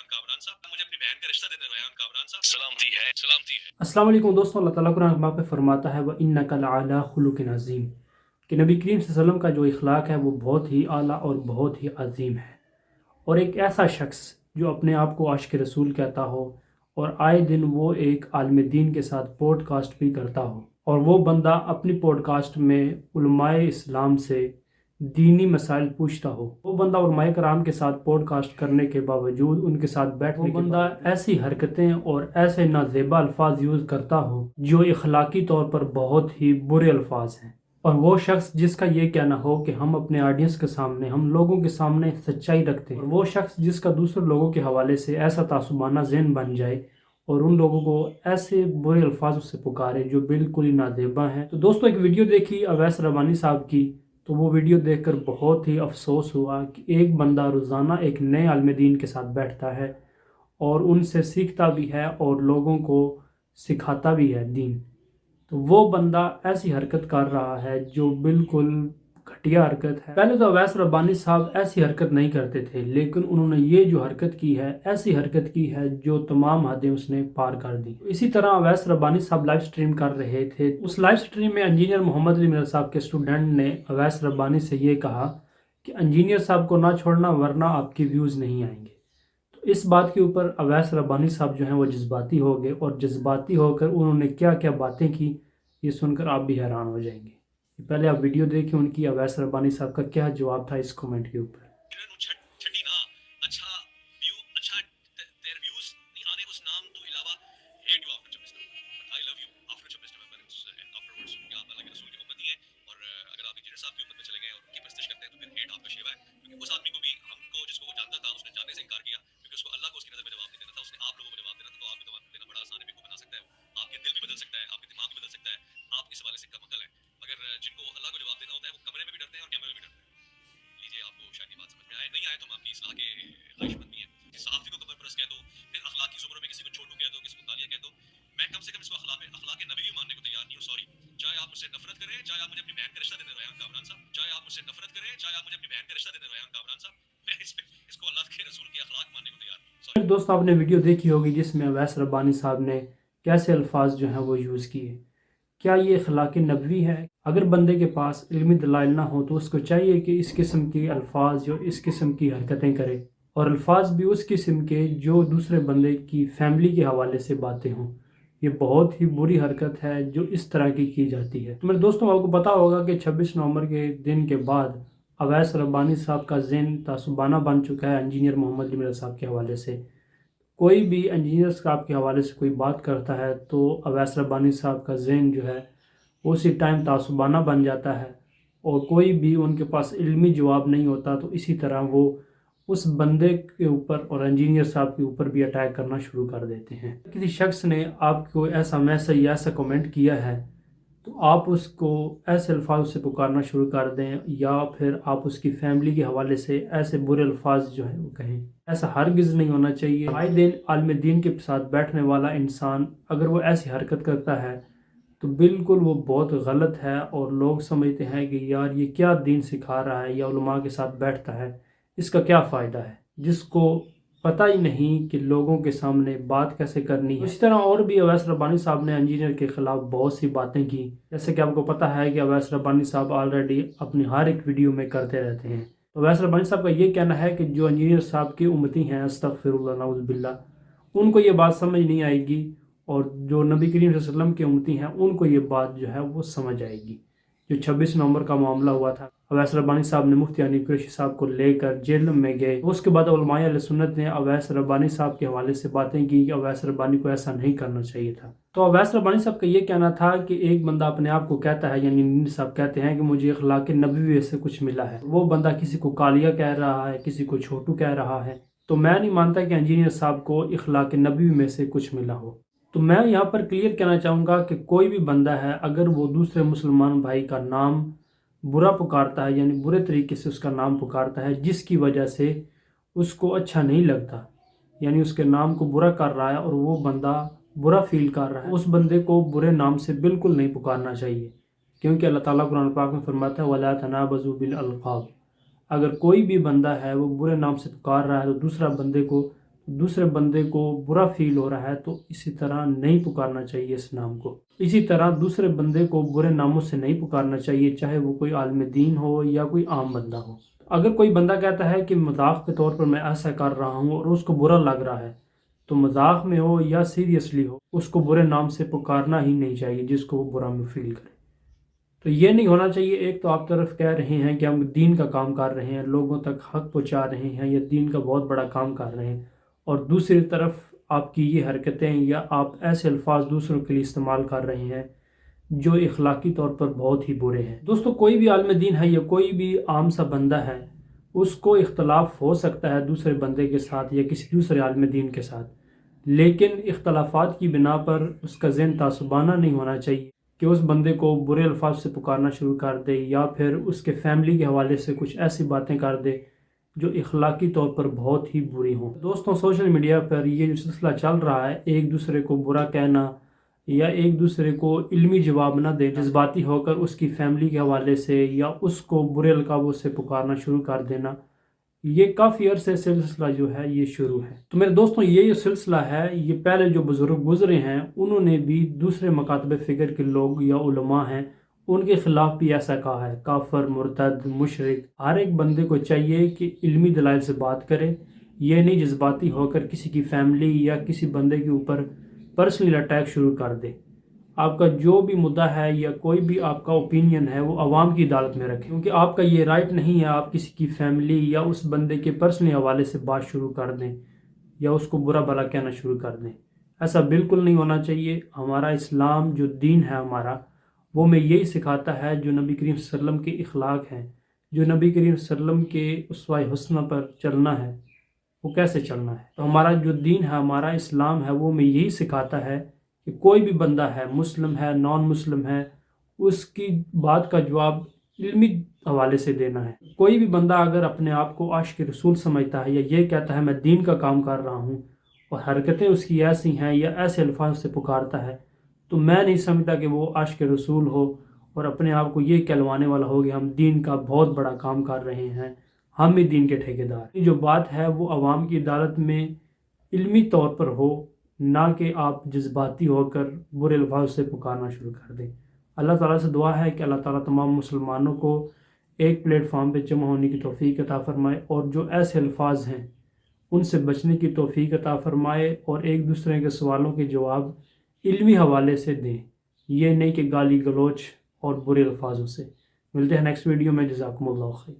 रेहान कामरान साहब, मुझे अपनी बहन का रिश्ता देते रेहान कामरान साहब। सलामती है, सलामती है। अस्सलाम वालेकुम दोस्तों, अल्लाह ताला कुरान पाक में फरमाता है व इन्नका लअला खुलुकिन अज़ीम कि नबी करीम सल्लल्लाहु अलैहि वसल्लम का जो इखलाक है वो बहुत ही आला और बहुत ही अजीम है। और एक ऐसा शख्स जो अपने आप को आशिक रसूल कहता हो और आए दिन वो एक आलिम दीन के साथ पॉडकास्ट भी करता हो और वो बंदा अपनी पॉडकास्ट में उलमाए इस्लाम से दीनी मसाइल पूछता हो, वो बंदा उलमाए कराम के साथ पॉडकास्ट करने के बावजूद उनके साथ बैठने वो बंदा ऐसी हरकतें और ऐसे नाजेबा अल्फाज यूज़ करता हो जो इखलाकी तौर पर बहुत ही बुरे अल्फाज हैं। और वो शख्स जिसका ये कहना हो कि हम अपने ऑडियंस के सामने, हम लोगों के सामने सच्चाई रखते हैं, और वो शख्स जिसका दूसरे लोगों के हवाले से ऐसा तासुबाना ज़हन बन जाए और उन लोगों को ऐसे बुरे अल्फाजों से पुकारे जो बिल्कुल ही नाजेबा हैं। तो दोस्तों, एक वीडियो देखी अवैस रबानी साहब की, तो वो वीडियो देखकर बहुत ही अफसोस हुआ कि एक बंदा रोज़ाना एक नए आलिम दीन के साथ बैठता है और उनसे सीखता भी है और लोगों को सिखाता भी है दीन, तो वो बंदा ऐसी हरकत कर रहा है जो बिल्कुल घटिया हरकत है। पहले तो अवैस रब्बानी साहब ऐसी हरकत नहीं करते थे, लेकिन उन्होंने ये जो हरकत की है, ऐसी हरकत की है जो तमाम हदें उसने पार कर दी। इसी तरह अवैस रब्बानी साहब लाइव स्ट्रीम कर रहे थे। उस लाइव स्ट्रीम में इंजीनियर मोहम्मद अली मिर्ज़ा साहब के स्टूडेंट ने अवैस रब्बानी से ये कहा कि इंजीनियर साहब को ना छोड़ना वरना आपकी व्यूज़ नहीं आएंगे। तो इस बात के ऊपर अवैस रब्बानी साहब जो हैं वो जज्बाती हो गए और जज्बाती होकर उन्होंने क्या क्या बातें की, ये सुनकर आप भी हैरान हो जाएंगे। पहले आप वीडियो देखिए उनकी, अवैस रब्बानी साहब का क्या जवाब था इस कमेंट के ऊपर। छठी ना अच्छा व्यू अच्छा तेरे व्यूज नहीं आने उस नाम तो इलावा hate you after 26 November, I love you after 26 November and afterwards कि आप अल्लाह के रसूल की उम्मती हैं। और अगर आप इंजीनियर साहब की उम्मत में चले गए और उनकी परस्तिश करते हैं तो फिर हेट आपका शिवा है। क्योंकि उस आदमी को भी हमको जिसको वो जानता था उसने जानने से इनकार किया, क्योंकि उसको अल्लाह को उसकी नज़र में जवाब नहीं देना था, उसने आप लोगों को जवाब देना था। तो आप भी जवाब देना बड़ा आसान है, बेवकूफ बना सकता है, आपके दिल भी बदल सकता है, आपके दिमाग भी बदल सकता है, आप इस हवाले से कम अकल है। मगर जिनको अल्लाह को जवाब देना होता है वो कमरे में भी डरते हैं और कैमरे में भी डरते हैं। लीजिए, आपको शायद ये बात समझ में आए, नहीं आए तो हम आपकी इस्लाह के ख्वाहिशमंद भी हैं। किसी सहाफ़ी को कमर परस्त कह दो, फिर अखलाकी ज़ुमरों में किसी को छोटू कह दो, किसी को तालिया कह दो। मैं कम से कम इसको अखलाक नबी भी मानने को तैयार नहीं हूँ। सॉरी, चाहे आप मुझसे नफरत करें, चाहे आप मुझे अपनी बहन का रिश्ता देते रेहान कामरान साहब, चाहे आप मुझसे नफरत करें, चाहे आप मुझे अपनी बहन का रिश्ता देते रेहान कामरान साहब, मैं इसको अल्लाह के रसूल की अखलाक मानने को तैयार नहीं। फिर दोस्तों, आपने वीडियो देखी होगी जिसमें अवैस रब्बानी साहब ने कैसे अल्फाज जो हैं वो यूज़ किए। क्या ये अखलाक नबवी है? अगर बंदे के पास इल्मी दलाइल ना हो तो उसको चाहिए कि इस किस्म के अल्फाज और इस किस्म की हरकतें करे, और अल्फाज भी उस किस्म के जो दूसरे बंदे की फैमिली के हवाले से बातें हों। ये बहुत ही बुरी हरकत है जो इस तरह की जाती है। तो मेरे दोस्तों, आपको पता होगा कि 26 नवंबर के दिन के बाद अवैस रब्बानी साहब का ज़हन तासुबाना बन चुका है इंजीनियर मोहम्मद अली मिर्ज़ा साहब के हवाले से। कोई भी इंजीनियर साहब के हवाले से कोई बात करता है तो अवैस रब्बानी साहब का ज़हन जो है उसी टाइम तासुबाना बन जाता है, और कोई भी उनके पास इल्मी जवाब नहीं होता तो इसी तरह वो उस बंदे के ऊपर और इंजीनियर साहब के ऊपर भी अटैक करना शुरू कर देते हैं। किसी शख्स ने आपको ऐसा मैसेज या ऐसा कमेंट किया है तो आप उसको ऐसे अल्फाज से पुकारना शुरू कर दें, या फिर आप उसकी फैमिली के हवाले से ऐसे बुरे अल्फाज जो हैं वो कहें। ऐसा हरगिज़ नहीं होना चाहिए। आए दिन आलिम दीन के साथ बैठने वाला इंसान अगर वो ऐसी हरकत करता है तो बिल्कुल वो बहुत गलत है, और लोग समझते हैं कि यार ये क्या दीन सिखा रहा है या उलमा के साथ बैठता है, इसका क्या फ़ायदा है, जिसको पता ही नहीं कि लोगों के सामने बात कैसे करनी है। इसी तरह और भी अवैस रब्बानी साहब ने इंजीनियर के ख़िलाफ़ बहुत सी बातें की, जैसे कि आपको पता है कि अवैस रब्बानी साहब ऑलरेडी अपनी हर एक वीडियो में करते रहते हैं। तो अवैस रब्बानी साहब का ये कहना है कि जो इंजीनियर साहब की उम्मती हैं, अस्तग़फिरुल्लाह नऊज़ बिल्लाह, उनको ये बात समझ नहीं आएगी, और जो नबी करीम सल्लल्लाहु अलैहि वसल्लम के उम्मती हैं उनको ये बात जो है वो समझ आएगी। जो 26 नवंबर का मामला हुआ था, अवैस रब्बानी साहब ने मुफ्ती हनीफ कुरैशी साहब को लेकर जेल में गए। उसके बाद उलमाए अहले सुन्नत ने अवैस रब्बानी साहब के हवाले से बातें की कि अवैस रब्बानी को ऐसा नहीं करना चाहिए था। तो अवैस रब्बानी साहब का ये कहना था कि एक बंदा अपने आप को कहता है, यानी नींद साहब कहते हैं कि मुझे अखलाक नबवी से कुछ मिला है, वो बंदा किसी को कालिया कह रहा है, किसी को छोटू कह रहा है, तो मैं नहीं मानता कि इंजीनियर साहब को अखलाक नबवी में से कुछ मिला हो। तो मैं यहाँ पर क्लियर कहना चाहूँगा कि कोई भी बंदा है अगर वो दूसरे मुसलमान भाई का नाम बुरा पुकारता है, यानी बुरे तरीके से उसका नाम पुकारता है, जिसकी वजह से उसको अच्छा नहीं लगता, यानी उसके नाम को बुरा कर रहा है और वो बंदा बुरा फील कर रहा है, उस बंदे को बुरे नाम से बिल्कुल नहीं पुकारना चाहिए। क्योंकि अल्लाह ताला कुरान पाक में फरमाता है वला तनाबज़ू बिल अल्क़ाब। अगर कोई भी बंदा है वो बुरे नाम से पुकार रहा है तो दूसरा बंदे को دوسرے بندے کو برا فیل ہو رہا ہے تو اسی طرح نہیں پکارنا چاہیے اس نام کو. اسی طرح دوسرے بندے کو برے ناموں سے نہیں پکارنا چاہیے، چاہے وہ کوئی عالم دین ہو یا کوئی عام بندہ ہو. اگر کوئی بندہ کہتا ہے کہ مذاق کے طور پر میں ایسا کر رہا ہوں اور اس کو برا لگ رہا ہے، تو مذاق میں ہو یا سیریسلی ہو اس کو برے نام سے پکارنا ہی نہیں چاہیے جس کو وہ برا میں فیل کرے. تو یہ نہیں ہونا چاہیے. ایک تو آپ طرف کہہ رہے ہیں کہ ہم دین کا کام کر رہے ہیں، لوگوں تک حق پہنچا رہے ہیں یا دین کا بہت بڑا کام کر رہے ہیں، اور دوسری طرف آپ کی یہ حرکتیں یا آپ ایسے الفاظ دوسروں کے لیے استعمال کر رہے ہیں جو اخلاقی طور پر بہت ہی برے ہیں. دوستو، کوئی بھی عالم دین ہے یا کوئی بھی عام سا بندہ ہے، اس کو اختلاف ہو سکتا ہے دوسرے بندے کے ساتھ یا کسی دوسرے عالم دین کے ساتھ، لیکن اختلافات کی بنا پر اس کا ذہن تعصبانہ نہیں ہونا چاہیے کہ اس بندے کو برے الفاظ سے پکارنا شروع کر دے یا پھر اس کے فیملی کے حوالے سے کچھ ایسی باتیں کر دے جو اخلاقی طور پر بہت ہی بری ہوں. دوستوں، سوشل میڈیا پر یہ جو سلسلہ چل رہا ہے، ایک دوسرے کو برا کہنا یا ایک دوسرے کو علمی جواب نہ دے، جذباتی ہو کر اس کی فیملی کے حوالے سے یا اس کو برے القابوں سے پکارنا شروع کر دینا، یہ کافی عرصے سے سلسلہ جو ہے یہ شروع ہے. تو میرے دوستوں، یہ جو سلسلہ ہے یہ پہلے جو بزرگ گزرے ہیں انہوں نے بھی دوسرے مکاتب فکر کے لوگ یا علماء ہیں ان کے خلاف بھی ایسا کہا ہے. کافر، مرتد، مشرک، ہر ایک بندے کو چاہیے کہ علمی دلائل سے بات کرے، یہ نہیں جذباتی ہو کر کسی کی فیملی یا کسی بندے کے اوپر پرسنل اٹیک شروع کر دے. آپ کا جو بھی مدعا ہے یا کوئی بھی آپ کا اوپینین ہے وہ عوام کی عدالت میں رکھیں، کیونکہ آپ کا یہ رائٹ نہیں ہے آپ کسی کی فیملی یا اس بندے کے پرسنل حوالے سے بات شروع کر دیں یا اس کو برا بھلا کہنا شروع کر دیں. ایسا بالکل نہیں ہونا چاہیے. ہمارا اسلام جو دین ہے ہمارا، وہ میں یہی سکھاتا ہے جو نبی کریم صلی اللہ علیہ وسلم کے اخلاق ہیں، جو نبی کریم صلی اللہ علیہ وسلم کے اسوہ حسنہ پر چلنا ہے وہ کیسے چلنا ہے. تو ہمارا جو دین ہے، ہمارا اسلام ہے، وہ میں یہی سکھاتا ہے کہ کوئی بھی بندہ ہے، مسلم ہے، نان مسلم ہے، اس کی بات کا جواب علمی حوالے سے دینا ہے. کوئی بھی بندہ اگر اپنے آپ کو عاشق رسول سمجھتا ہے یا یہ کہتا ہے میں دین کا کام کر رہا ہوں اور حرکتیں اس کی ایسی ہیں یا ایسے الفاظ سے پکارتا ہے، تو میں نہیں سمجھتا کہ وہ عاشق رسول ہو اور اپنے آپ کو یہ کہلوانے والا ہو کہ ہم دین کا بہت بڑا کام کر رہے ہیں، ہم بھی دین کے ٹھیکیدار. یہ جو بات ہے وہ عوام کی عدالت میں علمی طور پر ہو، نہ کہ آپ جذباتی ہو کر برے الفاظ سے پکارنا شروع کر دیں. اللہ تعالیٰ سے دعا ہے کہ اللہ تعالیٰ تمام مسلمانوں کو ایک پلیٹ فارم پہ جمع ہونے کی توفیق عطا فرمائے اور جو ایسے الفاظ ہیں ان سے بچنے کی توفیق عطا فرمائے اور ایک دوسرے کے سوالوں کے جواب علمی حوالے سے دیں، یہ نہیں کہ گالی گلوچ اور برے الفاظوں سے. ملتے ہیں نیکسٹ ویڈیو میں. جزاکم اللہ خیر.